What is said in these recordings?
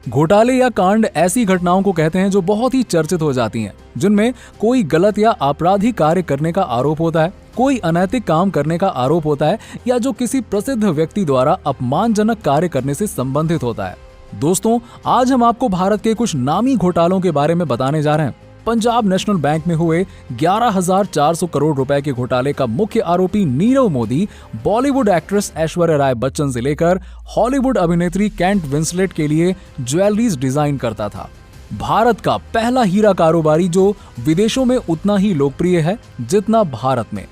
घोटाले या कांड ऐसी घटनाओं को कहते हैं जो बहुत ही चर्चित हो जाती हैं, जिनमें कोई गलत या आपराधिक कार्य करने का आरोप होता है, कोई अनैतिक काम करने का आरोप होता है या जो किसी प्रसिद्ध व्यक्ति द्वारा अपमानजनक कार्य करने से संबंधित होता है। दोस्तों, आज हम आपको भारत के कुछ नामी घोटालों के बारे में बताने जा रहे हैं। पंजाब नेशनल बैंक में हुए 11,400 करोड़ रुपए के घोटाले का मुख्य आरोपी नीरव मोदी बॉलीवुड एक्ट्रेस ऐश्वर्या राय बच्चन से लेकर हॉलीवुड अभिनेत्री केट विंसलेट के लिए ज्वेलरीज डिजाइन करता था। भारत का पहला हीरा कारोबारी जो विदेशों में उतना ही लोकप्रिय है जितना भारत में।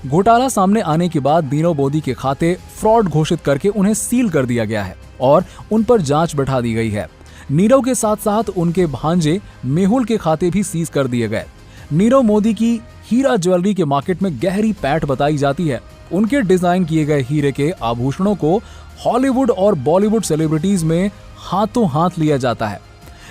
घोटाला सामने आने के बाद नीरव मोदी के खाते फ्रॉड घोषित करके उन्हें सील कर दिया गया है और उन पर जांच बैठा दी गई है। नीरव के साथ साथ उनके भांजे मेहुल के खाते भी सीज कर दिए गए। नीरव मोदी की हीरा ज्वेलरी के मार्केट में गहरी पैठ बताई जाती है। उनके डिजाइन किए गए हीरे के आभूषणों को हॉलीवुड और बॉलीवुड सेलिब्रिटीज में हाथों हाथ लिया जाता है।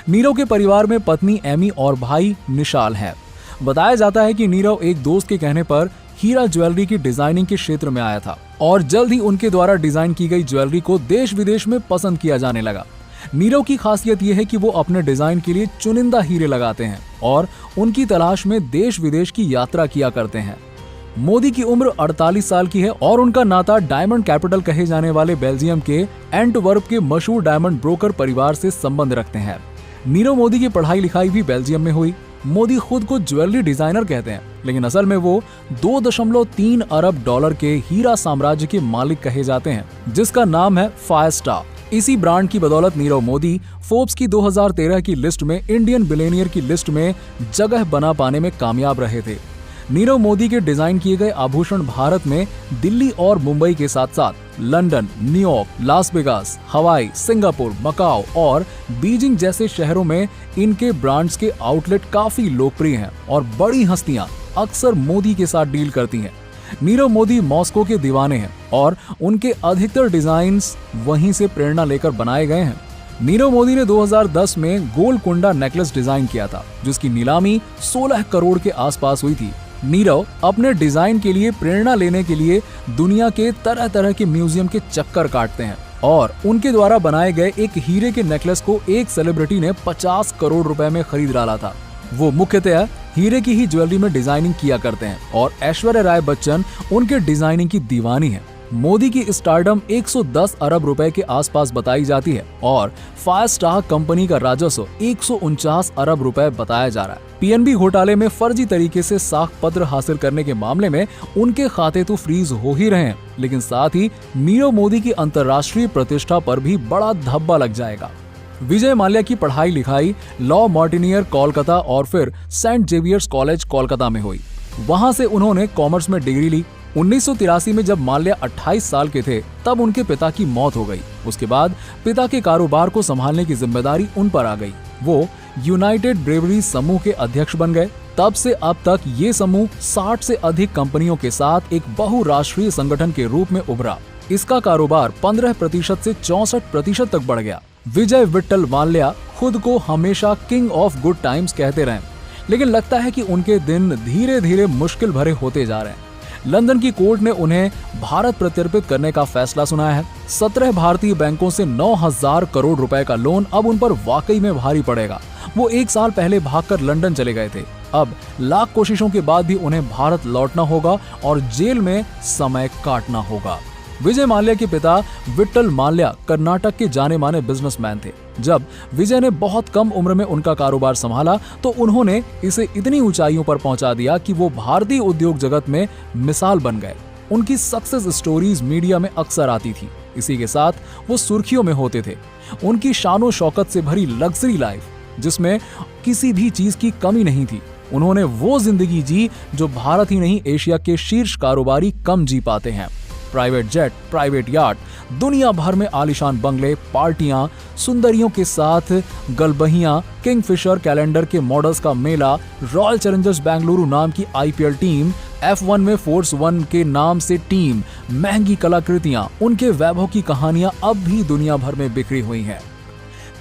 नीरव के परिवार में पत्नी एमी और भाई निशाल हैं। बताया जाता है कि नीरव एक दोस्त के कहने पर हीरा ज्वेलरी की डिजाइनिंग के क्षेत्र में आया था और जल्द ही उनके द्वारा डिजाइन की गई ज्वेलरी को देश विदेश में पसंद किया जाने लगा। नीरव की खासियत यह है कि वो अपने डिजाइन के लिए चुनिंदा हीरे लगाते हैं और उनकी तलाश में देश विदेश की यात्रा किया करते हैं। मोदी की उम्र 48 साल की है और उनका नाता डायमंड कैपिटल कहे जाने वाले बेल्जियम के एंटवर्प के मशहूर डायमंड ब्रोकर परिवार से संबंध रखते हैं। नीरव मोदी की पढ़ाई लिखाई भी बेल्जियम में हुई। मोदी खुद को ज्वेलरी डिजाइनर कहते हैं, लेकिन असल में वो 2.3 अरब डॉलर के हीरा साम्राज्य के मालिक कहे जाते हैं, जिसका नाम है फायरस्टार। इसी ब्रांड की बदौलत नीरव मोदी फोर्ब्स की 2013 की लिस्ट में इंडियन बिलियनियर की लिस्ट में जगह बना पाने में कामयाब रहे थे। नीरव मोदी के डिजाइन किए गए आभूषण भारत में दिल्ली और मुंबई के साथ साथ लंदन, न्यूयॉर्क, लास वेगास, हवाई, सिंगापुर, मकाओ और बीजिंग जैसे शहरों में इनके ब्रांड्स के आउटलेट काफी लोकप्रिय हैं और बड़ी हस्तियां अक्सर मोदी के साथ डील करती हैं। नीरव मोदी मॉस्को के दीवाने हैं और उनके अधिकतर डिजाइन्स वहीं से प्रेरणा लेकर बनाए गए हैं। नीरव मोदी ने 2010 में गोलकुंडा नेकलेस डिजाइन किया था, जिसकी नीलामी 16 करोड़ के आसपास हुई थी। नीरव अपने डिजाइन के लिए प्रेरणा लेने के लिए दुनिया के तरह तरह के म्यूजियम के चक्कर काटते हैं और उनके द्वारा बनाए गए एक हीरे के नेकलेस को एक सेलिब्रिटी ने 50 करोड़ रुपए में खरीद डाला था। वो मुख्यतः हीरे की ही ज्वेलरी में डिजाइनिंग किया करते हैं और ऐश्वर्या राय बच्चन उनके डिजाइनिंग की दीवानी है। मोदी की स्टारडम 110 अरब रुपए के आसपास बताई जाती है और फायरस्टार कंपनी का राजस्व 149 अरब रुपए बताया जा रहा है। पीएनबी घोटाले में फर्जी तरीके से साख पत्र हासिल करने के मामले में उनके खाते तो फ्रीज हो ही रहे हैं, लेकिन साथ ही नीरव मोदी की अंतर्राष्ट्रीय प्रतिष्ठा पर भी बड़ा धब्बा लग जाएगा। विजय माल्या की पढ़ाई लिखाई लॉ मार्टिनियर कोलकाता और फिर सेंट जेवियर्स कॉलेज कोलकाता में हुई। वहां से उन्होंने कॉमर्स में डिग्री ली। 1983 में जब माल्या 28 साल के थे तब उनके पिता की मौत हो गई। उसके बाद पिता के कारोबार को संभालने की जिम्मेदारी उन पर आ गई। वो यूनाइटेड ब्रेवरी समूह के अध्यक्ष बन गए। तब से अब तक ये समूह 60 से अधिक कंपनियों के साथ एक बहुराष्ट्रीय संगठन के रूप में उभरा। इसका कारोबार 15% से 64% तक बढ़ गया। विजय विट्ठल माल्या खुद को हमेशा किंग ऑफ गुड टाइम्स कहते रहे, लेकिन लगता है कि उनके दिन धीरे धीरे मुश्किल भरे होते जा रहे हैं। लंदन की कोर्ट ने उन्हें भारत प्रत्यर्पित करने का फैसला सुनाया है। 17 भारतीय बैंकों से 9,000 करोड़ रुपए का लोन अब उन पर वाकई में भारी पड़ेगा। वो 1 साल पहले भागकर लंदन चले गए थे। अब लाख कोशिशों के बाद भी उन्हें भारत लौटना होगा और जेल में समय काटना होगा। विजय माल्या के पिता विट्ठल माल्या कर्नाटक के जाने माने बिजनेसमैन थे। जब विजय ने बहुत कम उम्र में उनका कारोबार संभाला तो उन्होंने इसे इतनी ऊंचाइयों पर पहुंचा दिया कि वो भारतीय उद्योग जगत में मिसाल बन गए। उनकी सक्सेस स्टोरीज मीडिया में अक्सर आती थी। इसी के साथ वो सुर्खियों में होते थे। उनकी शानो शौकत से भरी लग्जरी लाइफ, जिसमें किसी भी चीज की कमी नहीं थी। उन्होंने वो जिंदगी जी जो भारत ही नहीं एशिया के शीर्ष कारोबारी कम जी पाते हैं। प्राइवेट जेट, प्राइवेट यार्ड, दुनिया भर में आलीशान बंगले, पार्टियां, सुंदरियों के साथ गलबहियां, किंगफिशर कैलेंडर के मॉडल्स का मेला, रॉयल चैलेंजर्स बेंगलुरु नाम की आईपीएल टीम, F1 में फोर्स 1 के नाम से टीम, महंगी कलाकृतियां, उनके वैभव की कहानियां अब भी दुनिया भर में बिखरी हुई हैं।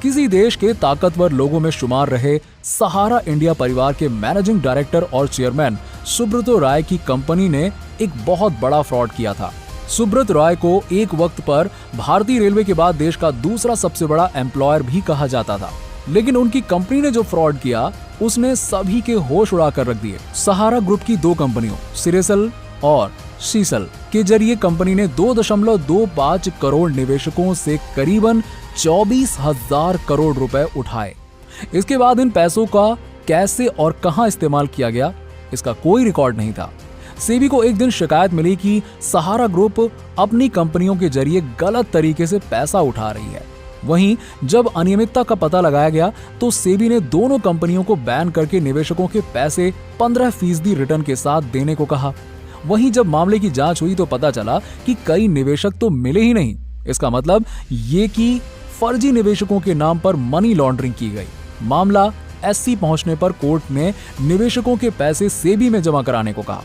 किसी देश के ताकतवर लोगों में शुमार रहे सहारा इंडिया परिवार के मैनेजिंग डायरेक्टर और चेयरमैन सुब्रतो राय की कंपनी ने एक बहुत बड़ा फ्रॉड किया था। सुब्रत रॉय को एक वक्त पर भारतीय रेलवे के बाद देश का दूसरा सबसे बड़ा एम्प्लॉयर भी कहा जाता था, लेकिन उनकी कंपनी ने जो फ्रॉड किया उसने सभी के होश उड़ाकर रख दिए। सहारा ग्रुप की दो कंपनियों सिरेसल और सीसल के जरिए कंपनी ने 2.25 करोड़ निवेशकों से करीबन 24,000 करोड़ रुपए उठाए। इसके बाद इन पैसों का कैसे और कहां इस्तेमाल किया गया, इसका कोई रिकॉर्ड नहीं था। सेबी को एक दिन शिकायत मिली कि सहारा ग्रुप अपनी कंपनियों के जरिए गलत तरीके से पैसा उठा रही है। वहीं जब अनियमितता का पता लगाया गया तो सेबी ने दोनों कंपनियों को बैन करके निवेशकों के पैसे 15% रिटर्न के साथ देने को कहा। वहीं जब मामले की जांच हुई तो पता चला कि कई निवेशक तो मिले ही नहीं। इसका मतलब ये कि फर्जी निवेशकों के नाम पर मनी लॉन्ड्रिंग की गई। मामला एससी पहुंचने पर कोर्ट ने निवेशकों के पैसे सेबी में जमा कराने को कहा,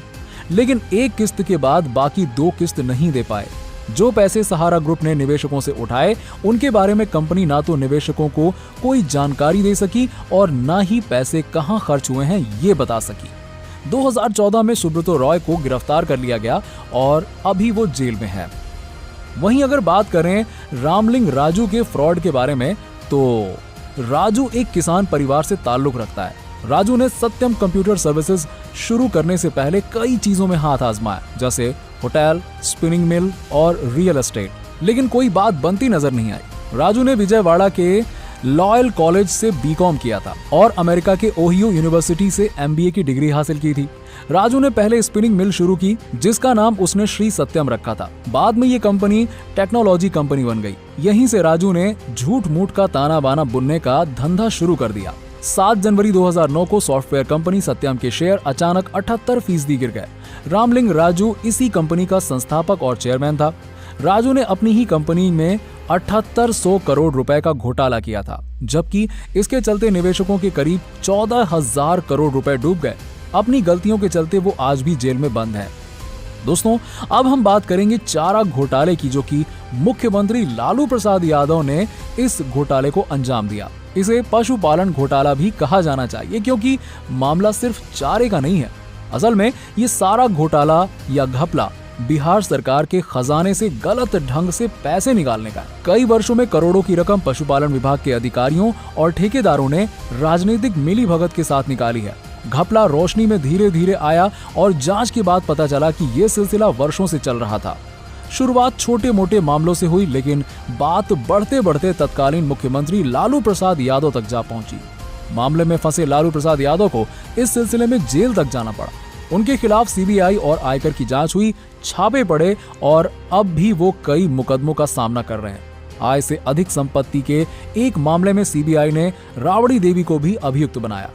लेकिन एक किस्त के बाद बाकी 2 किस्त नहीं दे पाए। जो पैसे सहारा ग्रुप ने निवेशकों से उठाए उनके बारे में कंपनी ना तो निवेशकों को कोई जानकारी दे सकी और ना ही पैसे कहां खर्च हुए हैं ये बता सकी। 2014 में सुब्रत रॉय को गिरफ्तार कर लिया गया और अभी वो जेल में है। वहीं अगर बात करें रामलिंग राजू के फ्रॉड के बारे में तो राजू एक किसान परिवार से ताल्लुक रखता है। राजू ने सत्यम कंप्यूटर सर्विसेज शुरू करने से पहले कई चीजों में हाथ आजमाया, जैसे होटल, स्पिनिंग मिल और रियल एस्टेट, लेकिन कोई बात बनती नजर नहीं आई। राजू ने विजयवाड़ा के लॉयल कॉलेज से बीकॉम किया था और अमेरिका के ओहियो यूनिवर्सिटी से एमबीए की डिग्री हासिल की थी। राजू ने पहले स्पिनिंग मिल शुरू की जिसका नाम उसने श्री सत्यम रखा था। बाद में ये कंपनी टेक्नोलॉजी कंपनी बन गई। यहीं से राजू ने झूठ मूठ का ताना बाना बुनने का धंधा शुरू कर दिया। 7 जनवरी 2009 को सॉफ्टवेयर कंपनी सत्यम के शेयर अचानक 78% गिर गए। रामलिंग राजू इसी कंपनी का संस्थापक और चेयरमैन था। राजू ने अपनी ही कंपनी में 7800 करोड़ रुपए का घोटाला किया था, जबकि इसके चलते निवेशकों के करीब 14,000 करोड़ रुपए डूब गए। अपनी गलतियों के चलते वो आज भी जेल में बंद है। दोस्तों, अब हम बात करेंगे चारा घोटाले की, जो कि मुख्यमंत्री लालू प्रसाद यादव ने इस घोटाले को अंजाम दिया। इसे पशुपालन घोटाला भी कहा जाना चाहिए क्योंकि मामला सिर्फ चारे का नहीं है। असल में ये सारा घोटाला या घपला बिहार सरकार के खजाने से गलत ढंग से पैसे निकालने का है। कई वर्षों में करोड़ों की रकम पशुपालन विभाग के अधिकारियों और ठेकेदारों ने राजनीतिक मिलीभगत के साथ निकाली है। घपला रोशनी में धीरे धीरे आया और जांच के बाद पता चला कि ये सिलसिला वर्षों से चल रहा था। शुरुआत छोटे मोटे मामलों से हुई, लेकिन बात बढ़ते बढ़ते तत्कालीन मुख्यमंत्री लालू प्रसाद यादव तक जा पहुंची। मामले में फंसे लालू प्रसाद यादव को इस सिलसिले में जेल तक जाना पड़ा। उनके खिलाफ सीबीआई और आयकर की जांच हुई, छापे पड़े और अब भी वो कई मुकदमों का सामना कर रहे हैं। आय से अधिक संपत्ति के एक मामले में सीबीआई ने राबड़ी देवी को भी अभियुक्त बनाया।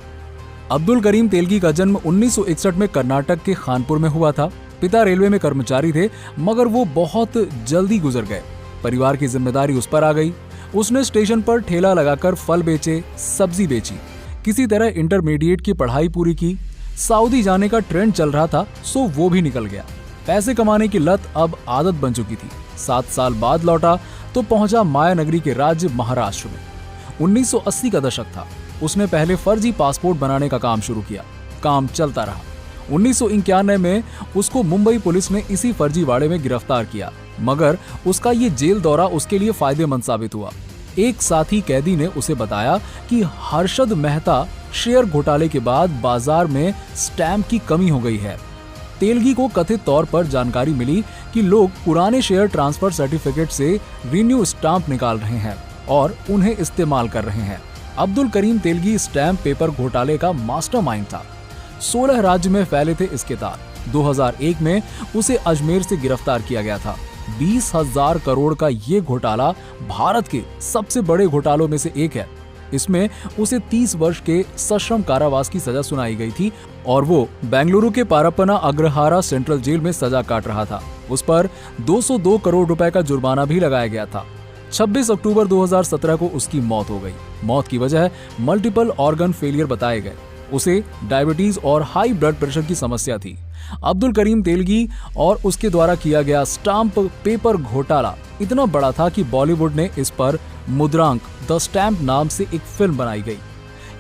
अब्दुल करीम तेलगी का जन्म 1961 में कर्नाटक के खानपुर में हुआ था। पिता रेलवे में कर्मचारी थे, मगर वो बहुत जल्दी गुजर गए। परिवार की जिम्मेदारी उस पर आ गई। उसने स्टेशन पर ठेला लगाकर फल बेचे, सब्जी बेची। किसी तरह इंटरमीडिएट की पढ़ाई पूरी की। सऊदी जाने का ट्रेंड चल रहा था, सो वो भी निकल गया। पैसे कमाने की लत अब आदत बन चुकी थी। 7 साल बाद लौटा तो पहुंचा माया नगरी के राज्य महाराष्ट्र में। 1980 का दशक था। उसने पहले फर्जी पासपोर्ट बनाने का काम शुरू किया। काम चलता रहा। 1991 में उसको मुंबई पुलिस ने इसी फर्जीवाड़े में गिरफ्तार किया, मगर उसका ये जेल दौरा उसके लिए फायदेमंद साबित हुआ। एक साथी कैदी ने उसे बताया कि हर्षद मेहता शेयर घोटाले के बाद बाजार में स्टैंप की कमी हो गई है। तेलगी को कथित तौर पर जानकारी मिली कि लोग पुराने शेयर ट्रांसफर सर्टिफिकेट से रिन्यू स्टाम्प निकाल रहे हैं और उन्हें इस्तेमाल कर रहे हैं। अब्दुल करीम तेलगी स्टैंप पेपर घोटाले का मास्टरमाइंड था। 16 राज्य में फैले थे इसके तार। 2001 में उसे अजमेर से गिरफ्तार किया गया था। 20,000 करोड़ का ये घोटाला भारत के सबसे बड़े घोटालों में से एक है। इसमें उसे 30 वर्ष के सश्रम कारावास की सजा सुनाई गई थी और वो बेंगलुरु के पारप्पना अग्रहारा सेंट्रल जेल में सजा काट रहा था। उस पर 202 करोड़ रुपए का जुर्माना भी लगाया गया था। 26 अक्टूबर 2017 को उसकी मौत हो गई। मौत की वजह मल्टीपल ऑर्गन फेलियर बताए गए। उसे डायबिटीज और हाई ब्लड प्रेशर की समस्या थी। अब्दुल करीम तेलगी और उसके द्वारा किया गया स्टाम्प पेपर घोटाला इतना बड़ा था कि बॉलीवुड ने इस पर मुद्रांक द स्टैम्प नाम से एक फिल्म बनाई गई।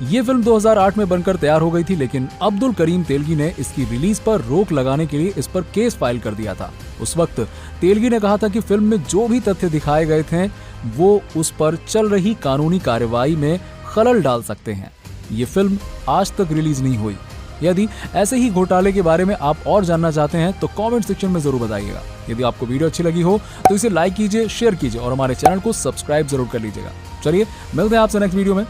ये फिल्म 2008 में बनकर तैयार हो गई थी, लेकिन अब्दुल करीम तेलगी ने इसकी रिलीज पर रोक लगाने के लिए इस पर केस फाइल कर दिया था। उस वक्त तेलगी ने कहा था कि फिल्म में जो भी तथ्य दिखाए गए थे वो उस पर चल रही कानूनी कार्यवाही में खलल डाल सकते हैं। ये फिल्म आज तक रिलीज नहीं हुई। यदि ऐसे ही घोटाले के बारे में आप और जानना चाहते हैं तो कमेंट सेक्शन में जरूर बताइएगा। यदि आपको वीडियो अच्छी लगी हो तो इसे लाइक कीजिए, शेयर कीजिए और हमारे चैनल को सब्सक्राइब जरूर कर लीजिएगा। चलिए मिलते हैं आपसे नेक्स्ट वीडियो में।